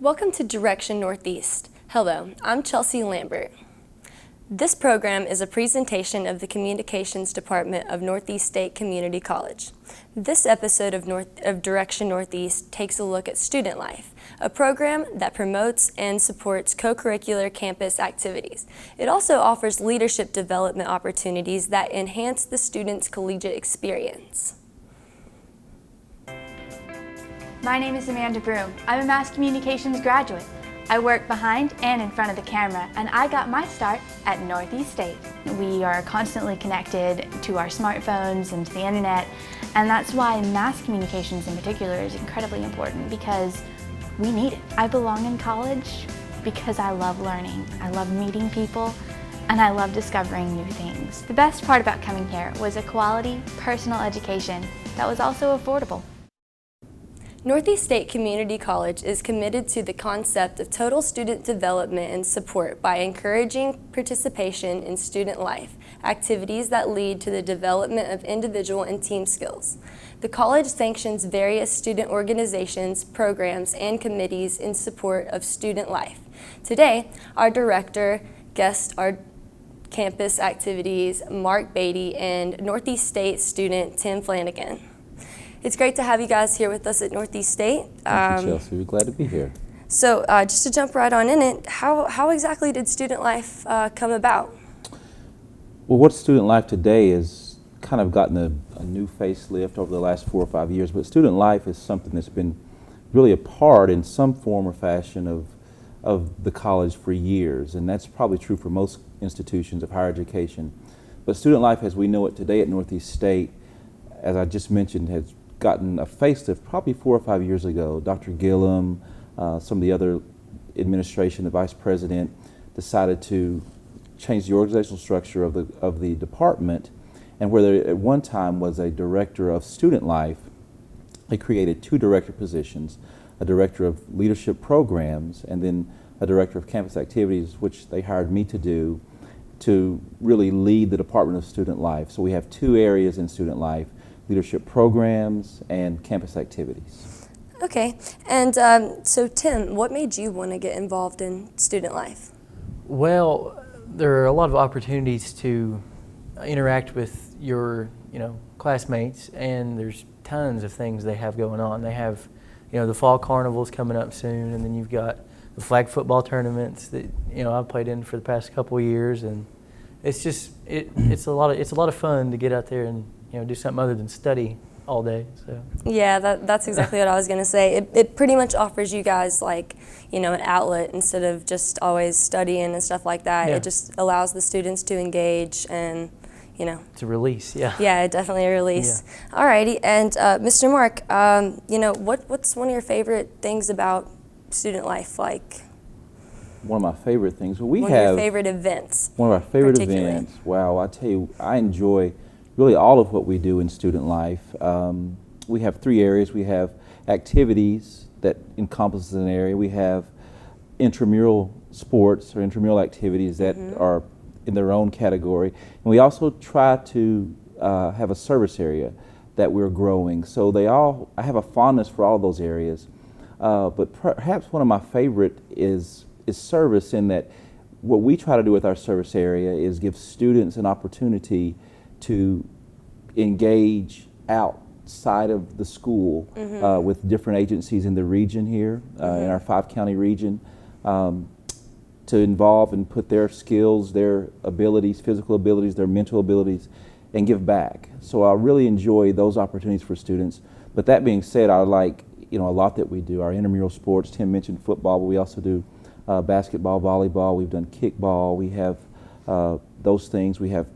Welcome to Direction Northeast. Hello, I'm Chelsea Lambert. This program is a presentation of the Communications Department of Northeast State Community College. This episode of Direction Northeast takes a look at student life, a program that promotes and supports co-curricular campus activities. It also offers leadership development opportunities that enhance the student's collegiate experience. My name is Amanda Broom. I'm a mass communications graduate. I work behind and in front of the camera, and I got my start at Northeast State. We are constantly connected to our smartphones and to the internet, and that's why mass communications in particular is incredibly important because we need it. I belong in college because I love learning. I love meeting people, and I love discovering new things. The best part about coming here was a quality, personal education that was also affordable. Northeast State Community College is committed to the concept of total student development and support by encouraging participation in student life, activities that lead to the development of individual and team skills. The college sanctions various student organizations, programs, and committees in support of student life. Today, our director, guests are campus activities, Mark Beaty, and Northeast State student Tim Flanagan. It's great to have you guys here with us at Northeast State. Thank you, Chelsea. We're glad to be here. So just to jump right on in it, how exactly did student life come about? Well, what student life today has kind of gotten a new facelift over the last 4 or 5 years, but student life is something that's been really a part in some form or fashion of the college for years, and that's probably true for most institutions of higher education. But student life as we know it today at Northeast State, as I just mentioned, has gotten a facelift probably 4 or 5 years ago. Dr. Gillum, some of the other administration, the vice president, decided to change the organizational structure of the department, and where there at one time was a director of student life, they created 2 director positions, a director of leadership programs and then a director of campus activities, which they hired me to do to really lead the Department of Student Life. So we have 2 areas in student life: leadership programs and campus activities. Okay, and so Tim, what made you want to get involved in student life? Well, there are a lot of opportunities to interact with your, classmates, and there's tons of things they have going on. They have, the fall carnival's coming up soon, and then you've got the flag football tournaments that I've played in for the past couple of years, and it's just it's a lot of fun to get out there and do something other than study all day. So yeah, that's exactly what I was going to say. It pretty much offers you guys an outlet instead of just always studying and stuff like that. Yeah. It just allows the students to engage and it's a release. Yeah, definitely a release. Yeah. Alrighty, and Mr. Mark, what's one of your favorite things about student life? One of my favorite things. Well, one of your favorite events. One of our favorite events. Wow, I tell you, I enjoy really all of what we do in student life. We have 3 areas. We have activities that encompasses an area. We have intramural sports or intramural activities that are in their own category. And we also try to have a service area that we're growing. So I have a fondness for all those areas. But perhaps one of my favorite is service, in that what we try to do with our service area is give students an opportunity to engage outside of the school with different agencies in the region here, in our 5-county region, to involve and put their skills, their abilities, physical abilities, their mental abilities, and give back. So I really enjoy those opportunities for students. But that being said, I like a lot that we do. Our intramural sports, Tim mentioned football, but we also do basketball, volleyball. We've done kickball. We have those things. We have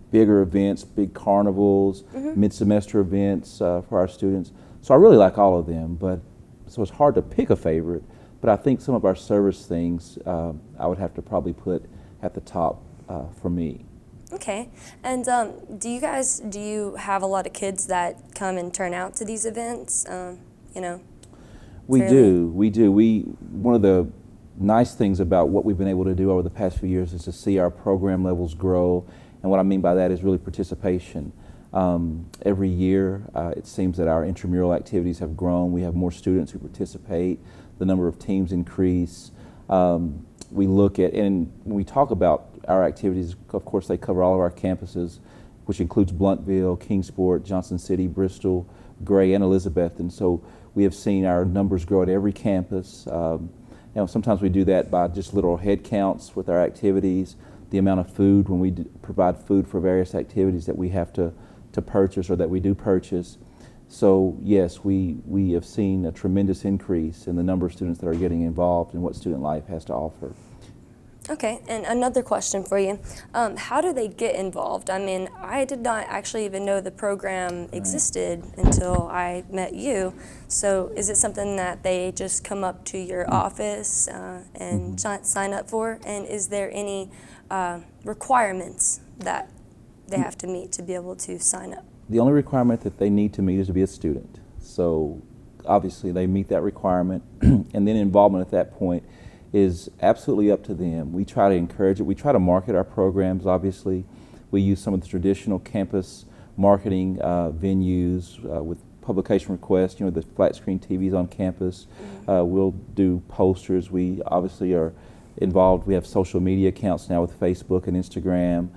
bigger events, big carnivals, mid-semester events for our students. So I really like all of them, so it's hard to pick a favorite, but I think some of our service things I would have to probably put at the top for me. Okay, and do you have a lot of kids that come and turn out to these events? We do. One of the nice things about what we've been able to do over the past few years is to see our program levels grow, and what I mean by that is really participation. Every year it seems that our intramural activities have grown. We have more students who participate. the number of teams increase. We look at, and when we talk about our activities, of course they cover all of our campuses, which includes Bluntville, Kingsport, Johnson City, Bristol, Gray, and Elizabeth. And so we have seen our numbers grow at every campus. Sometimes we do that by just literal head counts with our activities, the amount of food when we provide food for various activities that we have to purchase or that we do purchase. So yes, we have seen a tremendous increase in the number of students that are getting involved in what Student Life has to offer. Okay, and another question for you. How do they get involved? I mean, I did not actually even know the program existed until I met you. So is it something that they just come up to your office and sign up for? And is there any requirements that they have to meet to be able to sign up? The only requirement that they need to meet is to be a student. So obviously they meet that requirement, and then involvement at that point is absolutely up to them. We try to encourage it. We try to market our programs, obviously. We use some of the traditional campus marketing venues with publication requests, the flat screen TVs on campus. We'll do posters. We obviously are involved. We have social media accounts now with Facebook and Instagram.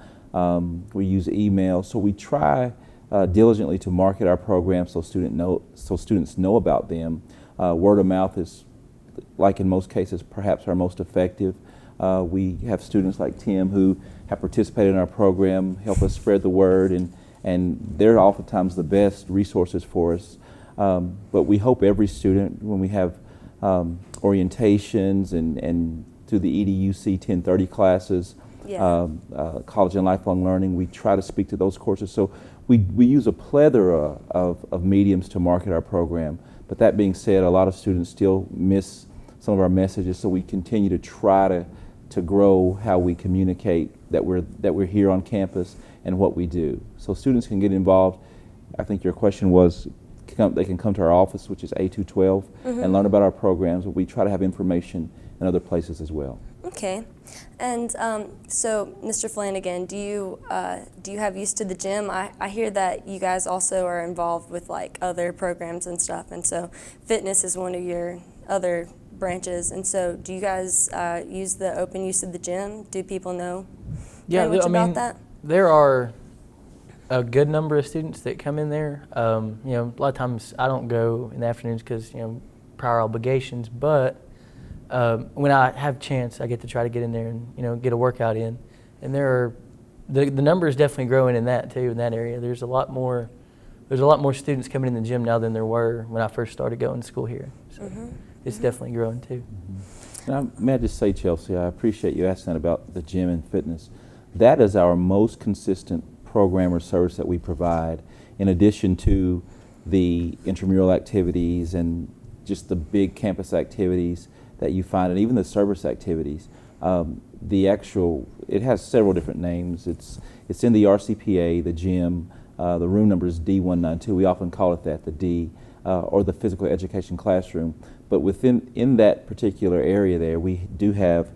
We use email. So we try diligently to market our programs so students know about them. Word of mouth is, like in most cases, perhaps our most effective. We have students like Tim who have participated in our program, help us spread the word, and they're oftentimes the best resources for us. But we hope every student, when we have orientations and through the EDUC 1030 classes, college and lifelong learning, we try to speak to those courses. So we use a plethora of mediums to market our program. But that being said, a lot of students still miss some of our messages, so we continue to try to grow how we communicate that we're here on campus and what we do. So students can get involved. I think your question was, they can come to our office, which is A212, and learn about our programs, but we try to have information in other places as well. Okay, and so Mr. Flanagan, do you have use to the gym? I hear that you guys also are involved with like other programs and stuff, and so fitness is one of your other branches. And so, do you guys use the open use of the gym? Do people know much about that? There are a good number of students that come in there. A lot of times I don't go in the afternoons because prior obligations, but when I have a chance, I get to try to get in there and get a workout in. And the number is definitely growing in that too, in that area. There's a lot more students coming in the gym now than there were when I first started going to school here. So it's definitely growing too. Now, may I just say, Chelsea, I appreciate you asking that about the gym and fitness. That is our most consistent program or service that we provide, in addition to the intramural activities and just the big campus activities that you find, and even the service activities. It has several different names. It's in the RCPA, the gym. The room number is D192. We often call it that, the D, or the physical education classroom. But in that particular area there, we do have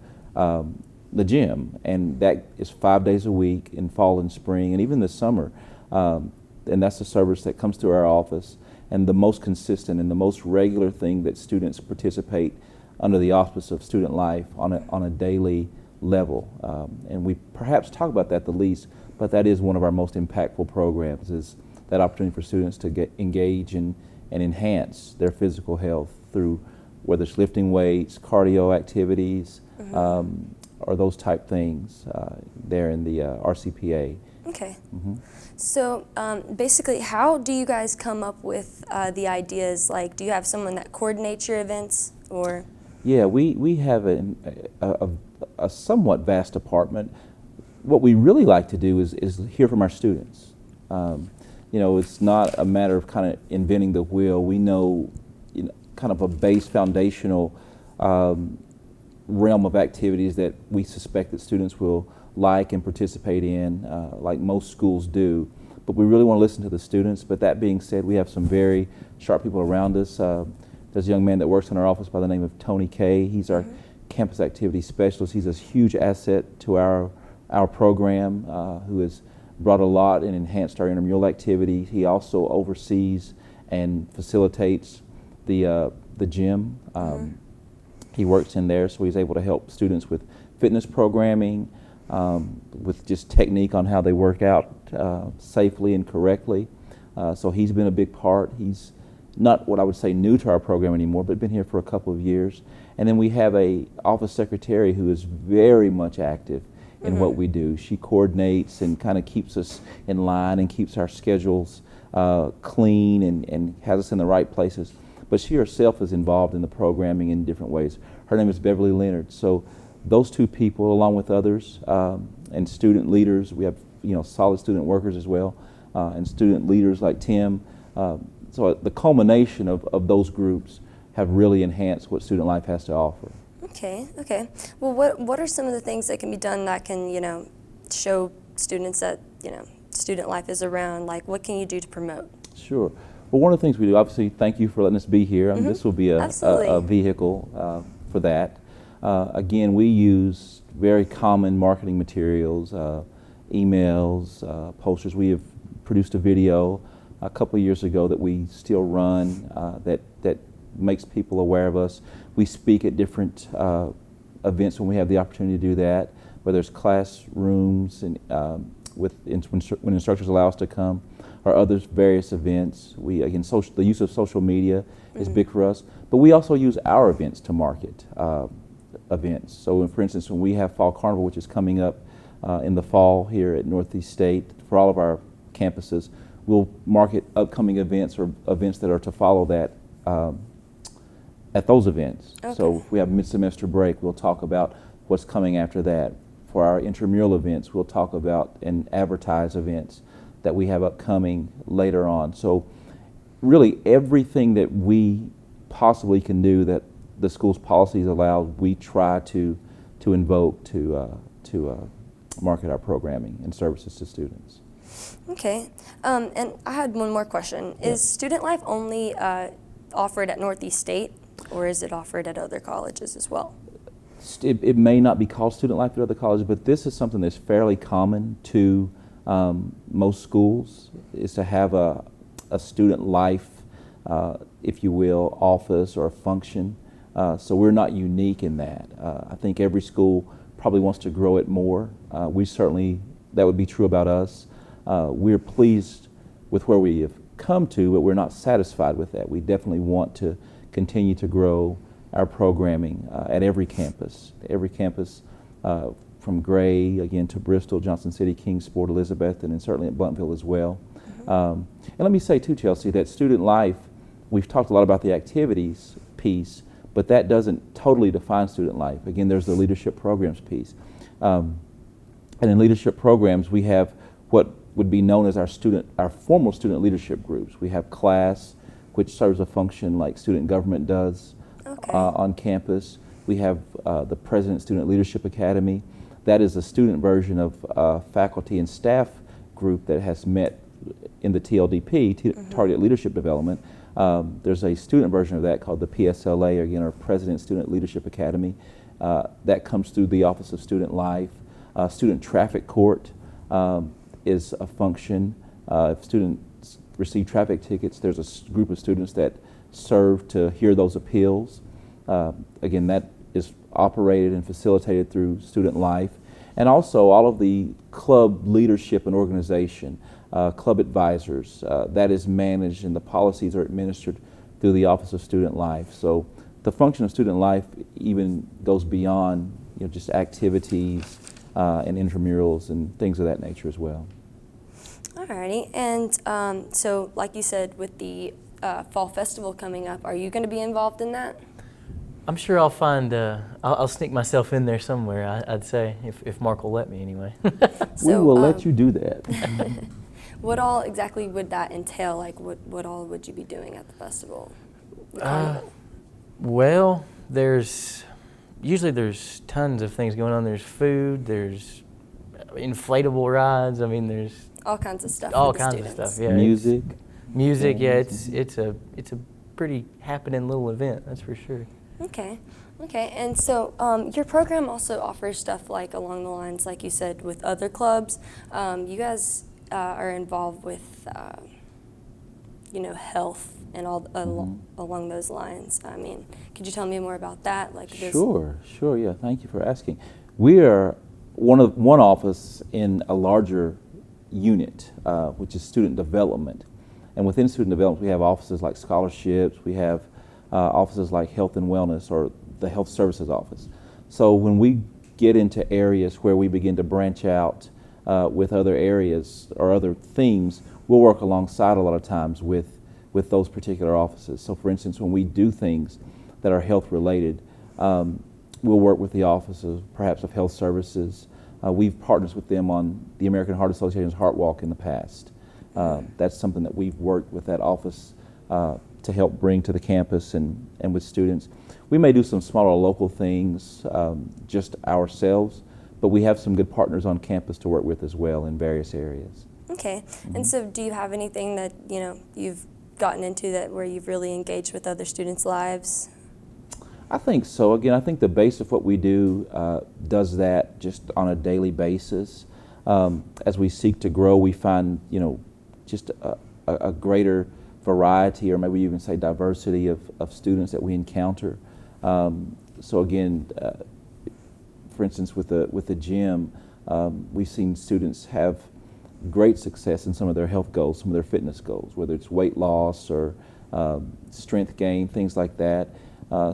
the gym, and that is 5 days a week in fall and spring, and even the summer. And that's a service that comes through our office. And the most consistent and the most regular thing that students participate under the auspice of Student Life on a daily level. And we perhaps talk about that the least, but that is one of our most impactful programs, is that opportunity for students to get engage and enhance their physical health through whether it's lifting weights, cardio activities, or those type things there in the RCPA. Okay. So basically, how do you guys come up with the ideas? Like, do you have someone that coordinates your events, or? Yeah, we have a somewhat vast department. What we really like to do is hear from our students. It's not a matter of kind of inventing the wheel. We know, kind of a base foundational realm of activities that we suspect that students will like and participate in, like most schools do. But we really want to listen to the students. But that being said, we have some very sharp people around us. There's a young man that works in our office by the name of Tony Kay. He's our campus activity specialist. He's a huge asset to our program, who has brought a lot and enhanced our intramural activity. He also oversees and facilitates the gym. He works in there, so he's able to help students with fitness programming, with just technique on how they work out safely and correctly. So he's been a big part. He's not what I would say new to our program anymore, but been here for a couple of years. And then we have a office secretary who is very much active in what we do. She coordinates and kind of keeps us in line and keeps our schedules clean and has us in the right places. But she herself is involved in the programming in different ways. Her name is Beverly Leonard. So those two people, along with others, and student leaders, we have solid student workers as well, and student leaders like Tim. So the culmination of those groups have really enhanced what student life has to offer. Okay. Well, what are some of the things that can be done that can, show students that, student life is around? Like, what can you do to promote? Sure. Well, one of the things we do, obviously, thank you for letting us be here. This will be a vehicle for that. Again, we use very common marketing materials, emails, posters. We have produced a video a couple of years ago that we still run that makes people aware of us. We speak at different events when we have the opportunity to do that, whether it's classrooms and when instructors allow us to come, or other various events. We, again, the use of social media is big for us, but we also use our events to market events. So for instance, when we have Fall Carnival, which is coming up in the fall here at Northeast State for all of our campuses, we'll market upcoming events or events that are to follow that at those events. Okay. So if we have mid-semester break, we'll talk about what's coming after that. For our intramural events, we'll talk about and advertise events that we have upcoming later on. So really everything that we possibly can do that the school's policies allow, we try to invoke to market our programming and services to students. Okay. And I had one more question. Yeah. Is student life only offered at Northeast State, or is it offered at other colleges as well? It may not be called student life at other colleges, but this is something that's fairly common to most schools, is to have a student life, if you will, office or a function. So we're not unique in that. I think every school probably wants to grow it more. We certainly, that would be true about us. We're pleased with where we have come to, but we're not satisfied with that. We definitely want to continue to grow our programming at every campus. From Gray, again, to Bristol, Johnson City, Kingsport, Elizabeth, and then certainly at Bluntville as well. And let me say too, Chelsea, that student life, we've talked a lot about the activities piece, but that doesn't totally define student life. Again, there's the leadership programs piece. And in leadership programs, we have what would be known as our formal student leadership groups. We have class, which serves a function like student government does on campus. We have the President Student Leadership Academy. That is a student version of faculty and staff group that has met in the TLDP, Target Leadership Development. There's a student version of that called the PSLA, or again, our President Student Leadership Academy. That comes through the Office of Student Life. Student Traffic Court is a function. If students receive traffic tickets, there's a group of students that serve to hear those appeals. Again, that is operated and facilitated through Student Life. And also all of the club leadership and organization, club advisors, that is managed and the policies are administered through the Office of Student Life. So the function of Student Life even goes beyond just activities and intramurals and things of that nature as well. Alrighty, and so like you said, with the Fall Festival coming up, are you going to be involved in that? I'm sure I'll find, I'll sneak myself in there somewhere, I'd say, if Mark will let me anyway. We will let you do that. What all exactly would that entail? Like, what all would you be doing at the festival? The carnival? Well, usually there's tons of things going on. There's food, there's inflatable rides, there's all kinds of stuff. all for the kinds students. of stuff, yeah. Music, yeah, it's a pretty happening little event, that's for sure. Okay, and so your program also offers stuff like along the lines, like you said, with other clubs. You guys are involved with health and all along those lines. I mean, could you tell me more about that? Sure, yeah, thank you for asking. We are one office in a larger unit, which is student development. And within student development, we have offices like scholarships, we have offices like health and wellness, or the health services office. So when we get into areas where we begin to branch out with other areas or other themes, we'll work alongside a lot of times with those particular offices. So for instance, when we do things that are health related, we'll work with the offices perhaps of health services. We've partnered with them on the American Heart Association's Heart Walk in the past. That's something that we've worked with that office to help bring to the campus and with students. We may do some smaller local things just ourselves, but we have some good partners on campus to work with as well in various areas. Okay, and so do you have anything that you've gotten into that where you've really engaged with other students' lives? I think so. Again, I think the base of what we do does that just on a daily basis. As we seek to grow, we find just a greater variety, or maybe even say diversity of students that we encounter. So again, for instance, with the gym, we've seen students have great success in some of their health goals, some of their fitness goals, whether it's weight loss or strength gain, things like that.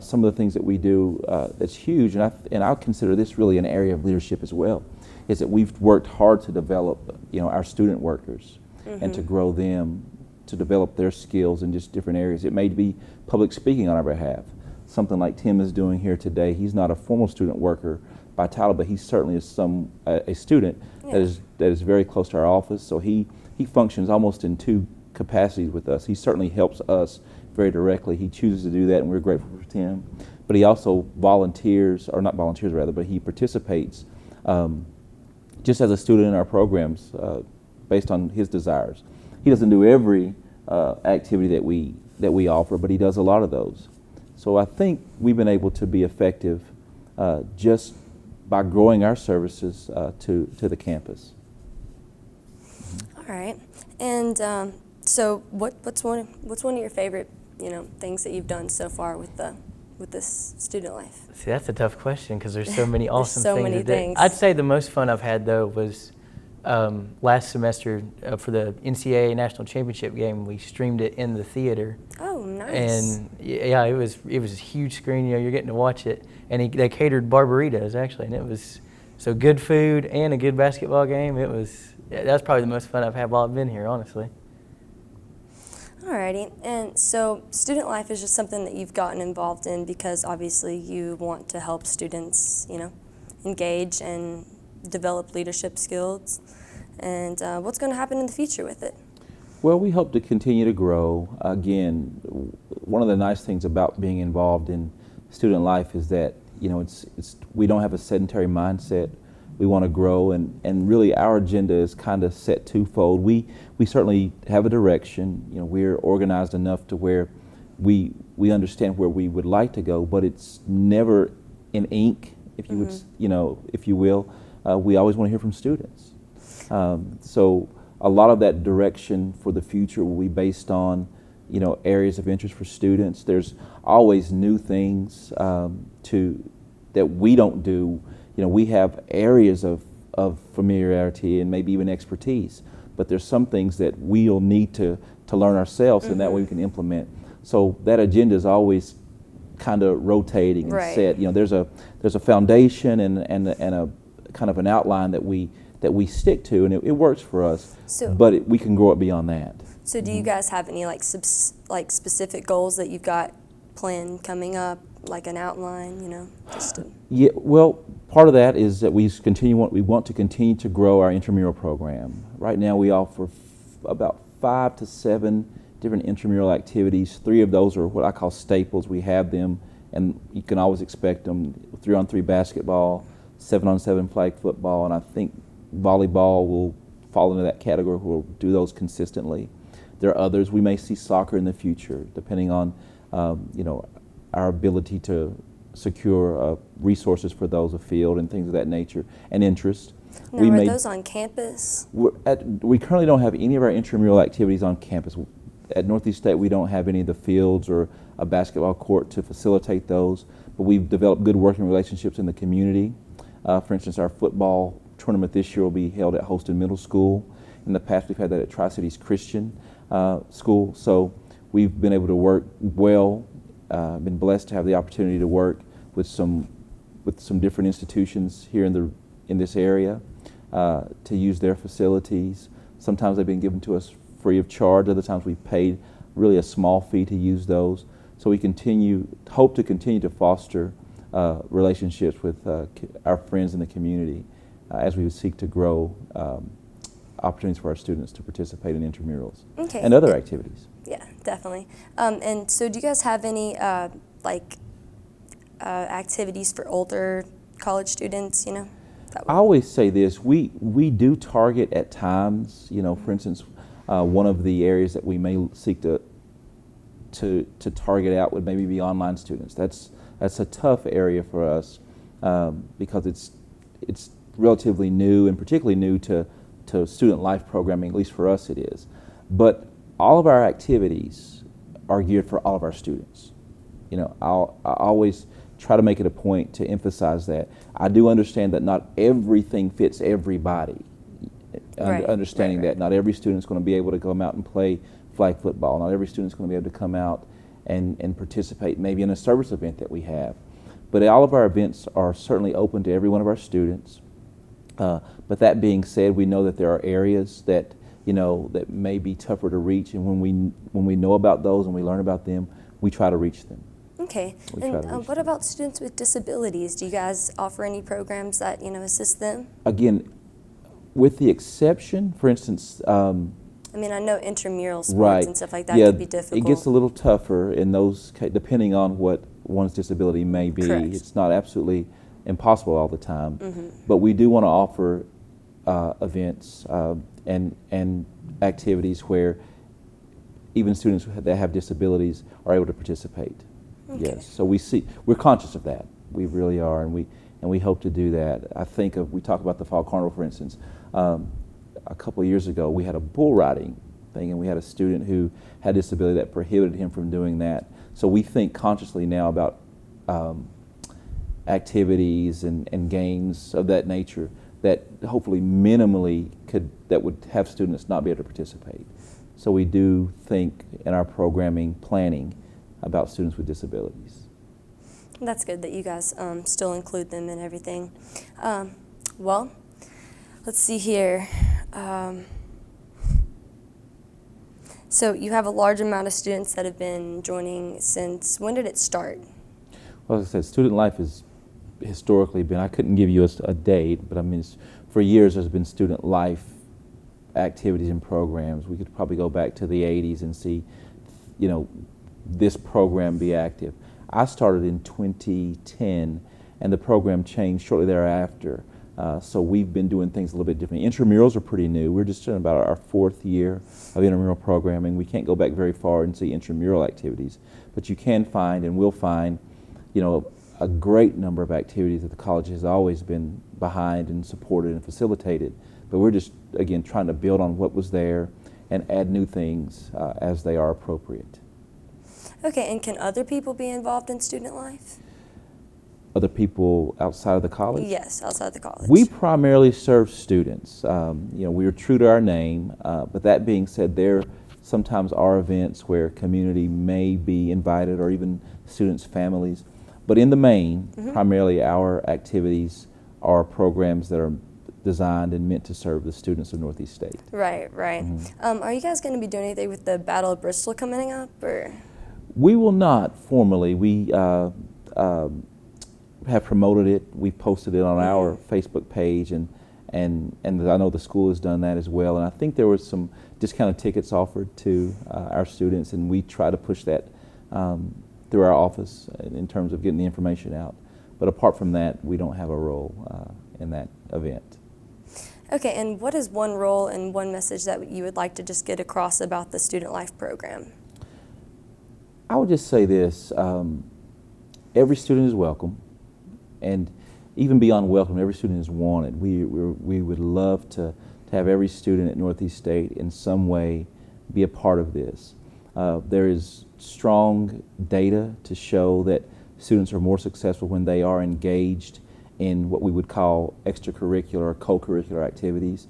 Some of the things that we do that's huge, and I consider this really an area of leadership as well, is that we've worked hard to develop our student workers and to grow them, to develop their skills in just different areas. It may be public speaking on our behalf, something like Tim is doing here today. He's not a formal student worker by title, but he certainly is a student that is very close to our office. So he functions almost in two capacities with us. He certainly helps us very directly. He chooses to do that, and we're grateful for Tim. But he also volunteers, or not volunteers rather, but he participates just as a student in our programs based on his desires. He doesn't do every activity that we offer, but he does a lot of those. So I think we've been able to be effective just by growing our services to the campus. All right, and so what's one of your favorite things that you've done so far with this student life? See, that's a tough question because there's so many awesome so things. many things. I'd say the most fun I've had though was last semester for the NCAA National Championship game. We streamed it in the theater. Oh, nice. And yeah, it was a huge screen. You're getting to watch it, and they catered barbaritas actually, and it was so good food and a good basketball game. That's probably the most fun I've had while I've been here, honestly. Alrighty, and so student life is just something that you've gotten involved in because obviously you want to help students, engage and develop leadership skills. And what's going to happen in the future with it? Well, we hope to continue to grow. Again, one of the nice things about being involved in student life is that we don't have a sedentary mindset. We want to grow, and really our agenda is kind of set twofold. We certainly have a direction. We're organized enough to where we understand where we would like to go, but it's never in ink, if you would, if you will. We always want to hear from students. So a lot of that direction for the future will be based on areas of interest for students. There's always new things that we don't do. We have areas of familiarity and maybe even expertise, but there's some things that we'll need to learn ourselves, and that way we can implement. So that agenda is always kind of rotating and set. There's a foundation and a kind of an outline that we stick to, and it works for us. But we can grow it beyond that. So do you guys have any specific goals that you've got planned coming up, like an outline, just to... Yeah, well, part of that is that we want to continue to grow our intramural program. Right now we offer about 5 to 7 different intramural activities. 3 of those are what I call staples. We have them, and you can always expect them. 3-on-3 basketball, 7-on-7 flag football, and I think volleyball will fall into that category. We'll do those consistently. There are others. We may see soccer in the future, depending on our ability to secure resources for those afield and things of that nature, and interest. Now, are those on campus? We currently don't have any of our intramural activities on campus. at Northeast State we don't have any of the fields or a basketball court to facilitate those, but we've developed good working relationships in the community. For instance, our football tournament this year will be held at Holston Middle School. In the past, we've had that at Tri-Cities Christian School. So we've been able to work well, been blessed to have the opportunity to work with some different institutions here in this area to use their facilities. Sometimes they've been given to us free of charge. Other times we've paid really a small fee to use those. So we hope to continue to foster relationships with our friends in the community as we seek to grow opportunities for our students to participate in intramurals and other activities. Yeah, definitely. And so do you guys have any activities for older college students, you know? I always say this, we do target at times, you know, for instance, one of the areas that we may seek to target out would maybe be online students. That's a tough area for us because it's relatively new, and particularly new to student life programming, at least for us it is. But all of our activities are geared for all of our students. You know, I always try to make it a point to emphasize that. I do understand that not everything fits everybody. Understanding that not every student is going to be able to come out and play flag football. Not every student is going to be able to come out and participate maybe in a service event that we have. But all of our events are certainly open to every one of our students. But that being said, we know that there are areas that, you know, that may be tougher to reach, and when we know about those and we learn about them, we try to reach them. Okay. And what about students with disabilities? Do you guys offer any programs that, you know, assist them? Again, with the exception, for instance, I mean, I know intramural sports and stuff like that can be difficult. It gets a little tougher in those, depending on what one's disability may be. Correct. It's not absolutely impossible all the time, but we do want to offer events and activities where even students that have disabilities are able to participate. Okay. Yes, so we're conscious of that. We really are, and we hope to do that. We talk about the Fall Carnival, for instance. A couple of years ago, we had a bull riding thing, and we had a student who had a disability that prohibited him from doing that. So we think consciously now about activities and games of that nature that hopefully minimally would have students not be able to participate. So we do think in our programming planning about students with disabilities. That's good that you guys still include them in everything. Well, let's see here. So you have a large amount of students that have been joining since, when did it start? Well, as I said, student life has historically been, I couldn't give you a date, but I mean, for years there's been student life activities and programs. We could probably go back to the 80s and see, you know, this program be active. I started in 2010, and the program changed shortly thereafter. So we've been doing things a little bit differently. Intramurals are pretty new. We're just in about our 4th year of intramural programming. We can't go back very far and see intramural activities, but you can find and will find, you know, a great number of activities that the college has always been behind and supported and facilitated. But we're just, again, trying to build on what was there and add new things as they are appropriate. Okay, and can other people be involved in student life? Other people outside of the college? Yes, outside the college. We primarily serve students. You know, we are true to our name, but that being said, there sometimes are events where community may be invited, or even students' families. But in the main, primarily our activities are programs that are designed and meant to serve the students of Northeast State. Right. Are you guys going to be doing anything with the Battle of Bristol coming up, or? We will not formally. We have promoted it. We've posted it on our Facebook page, and I know the school has done that as well. And I think there was some discounted tickets offered to our students, and we try to push that through our office in terms of getting the information out. But apart from that, we don't have a role in that event. Okay, and what is one role and one message that you would like to just get across about the Student Life program? I would just say this, every student is welcome, and even beyond welcome, every student is wanted. We would love to have every student at Northeast State in some way be a part of this. There is strong data to show that students are more successful when they are engaged in what we would call extracurricular or co-curricular activities.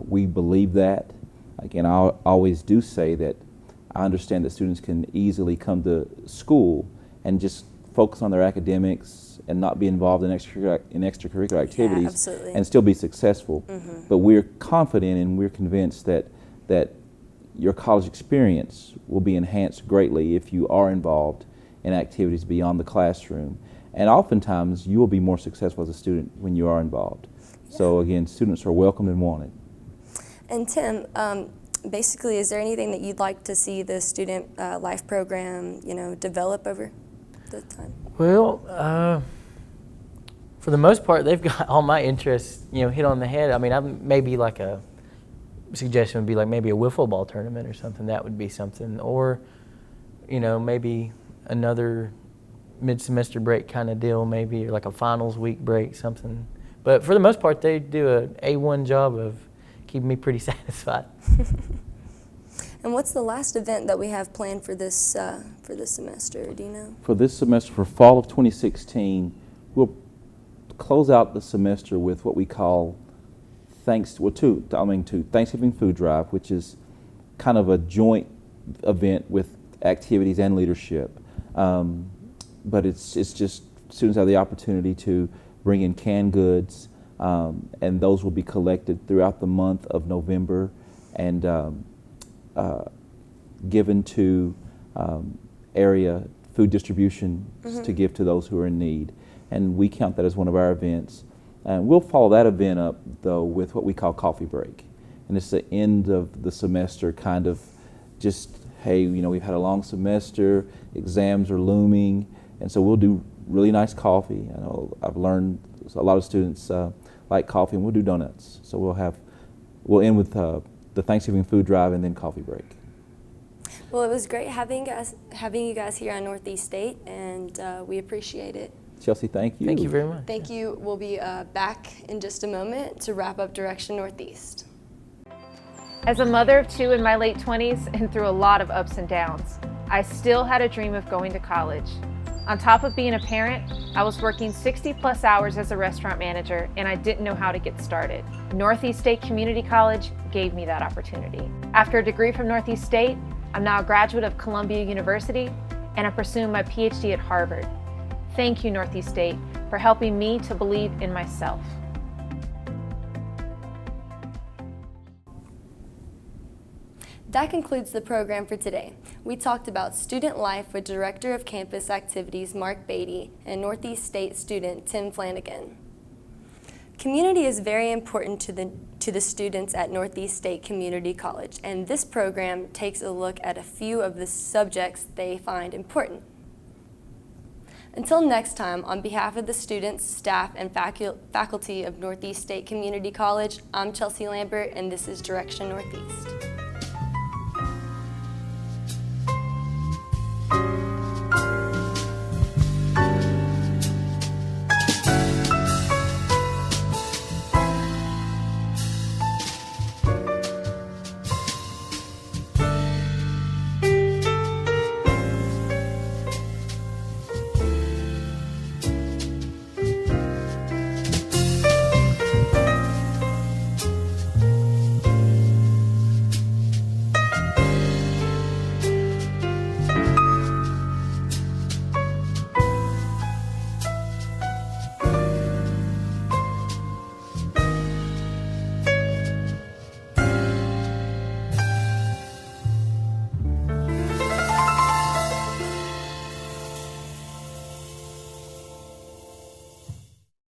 We believe that. Again, I always do say that I understand that students can easily come to school and just focus on their academics and not be involved in extracurricular activities and still be successful. But we're confident and we're convinced that your college experience will be enhanced greatly if you are involved in activities beyond the classroom. And oftentimes you will be more successful as a student when you are involved. So again, students are welcomed and wanted. And Tim, basically, is there anything that you'd like to see the student life program, develop over the time? Well, for the most part, they've got all my interests, hit on the head. I mean, maybe like a suggestion would be like maybe a wiffle ball tournament or something. That would be something, or maybe another mid-semester break kind of deal, maybe, or like a finals week break, something. But for the most part, they do an A1 job of keeping me pretty satisfied. And what's the last event that we have planned for this semester? Do you know? For this semester, for fall of 2016, we'll close out the semester with what we call two Thanksgiving food drive, which is kind of a joint event with activities and leadership. But it's just students have the opportunity to bring in canned goods, and those will be collected throughout the month of November and given to area food distribution to give to those who are in need. And we count that as one of our events. And we'll follow that event up, though, with what we call coffee break. And it's the end of the semester, kind of just, hey, we've had a long semester, exams are looming, and so we'll do really nice coffee. I know I've learned a lot of students like coffee, and we'll do donuts. So we'll end with the Thanksgiving food drive and then coffee break. Well, it was great having you guys here on Northeast State, and we appreciate it. Chelsea, thank you. Thank you very much. Thank you. We'll be back in just a moment to wrap up Direction Northeast. As a mother of two in my late 20s and through a lot of ups and downs, I still had a dream of going to college. On top of being a parent, I was working 60+ hours as a restaurant manager, and I didn't know how to get started. Northeast State Community College gave me that opportunity. After a degree from Northeast State, I'm now a graduate of Columbia University, and I'm pursuing my PhD at Harvard. Thank you, Northeast State, for helping me to believe in myself. That concludes the program for today. We talked about student life with Director of Campus Activities Mark Beaty and Northeast State student Tim Flanagan. Community is very important to the students at Northeast State Community College, and this program takes a look at a few of the subjects they find important. Until next time, on behalf of the students, staff, and faculty of Northeast State Community College, I'm Chelsea Lambert, and this is Direction Northeast.